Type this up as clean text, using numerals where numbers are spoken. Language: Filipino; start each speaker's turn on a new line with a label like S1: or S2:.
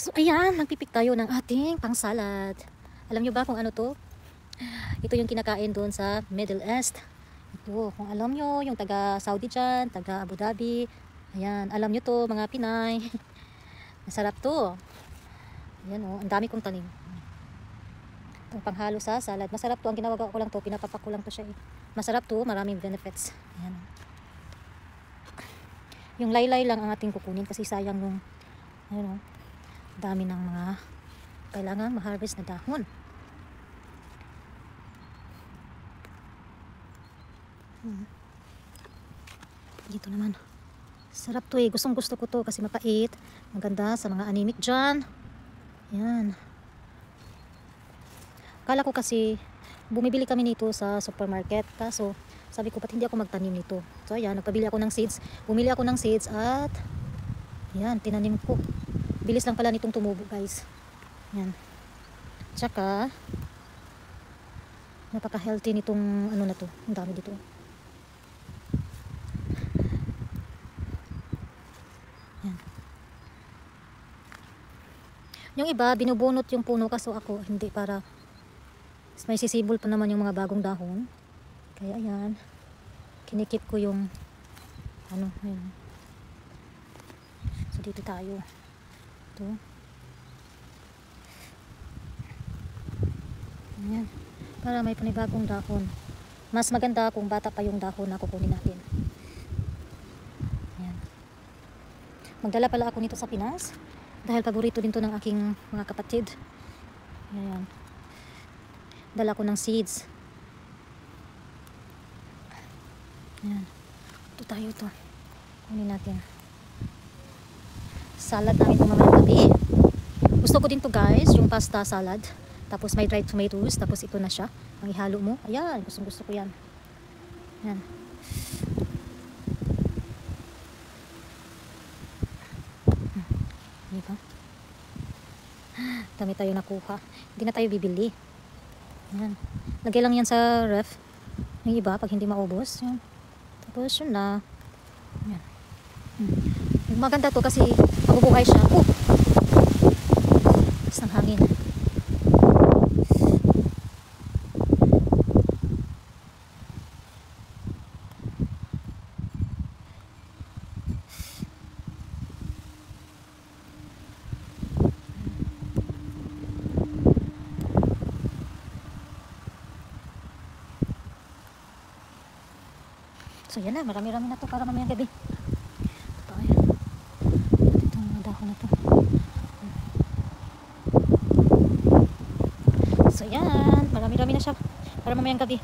S1: So ayan, magpipik tayo ng ating pang-salad. Alam nyo ba kung ano to? Ito yung kinakain doon sa Middle East. Ito, kung alam nyo, yung taga Saudi dyan, taga Abu Dhabi. Ayan, alam nyo to mga Pinay. Masarap to. Ayan o, ang dami kong tanim. Itong panghalo sa salad. Masarap to, ang ginagawa ko lang to, pinapapak ko lang to siya eh. Masarap to, maraming benefits. Ayan. Yung laylay lang ang ating kukunin kasi sayang yung ano, dami ng mga kailangan ma-harvest na dahon. Dito naman. Sarap to eh. Gustong gusto ko to kasi mapait. Maganda sa mga anemic dyan. Yan. Akala ko kasi bumibili kami nito sa supermarket. Kaso sabi ko ba't hindi ako magtanim nito. So ayan, nagpabili ako ng seeds. Bumili ako ng seeds at yan, tinanim ko. Bilis lang pala nitong tumubo guys. Yan. Tsaka napaka-healthy nitong ano na to. Ang dami dito. Yan. Yung iba, binubunot yung puno kaso ako hindi para may sisibol pa naman yung mga bagong dahon. Kaya ayan. Kinikip ko yung ano, ayan. So dito tayo. Ito. Ayan. Para may panibagong dahon. Mas maganda kung bata pa yung dahon na kukunin natin. Ayan. Magdala pala ako nito sa Pinas. Dahil paborito din to ng aking mga kapatid. Ayan. Dala ko ng seeds. Ayan. Ito tayo to. Kunin natin. Salad namin ito mamayang gabi. Gusto ko din to guys, yung pasta salad. Tapos may dried tomatoes. Tapos ito na siya. Ang ihalo mo. Ayan, gusto ko yan. Ayan. Diba? Dami tayo nakuha. Hindi na tayo bibili. Ayan. Lagay lang yan sa ref. Yung iba, pag hindi maubos. Ayan. Tapos yun na. Ayan. Maganda to kasi mabubuhay siya. Isang hangin. So yan na, marami-rami na to para mamayang gabi. Ito ay. Itong mga dahon na to. So yan, marami-rami na siya para mamayang gabi.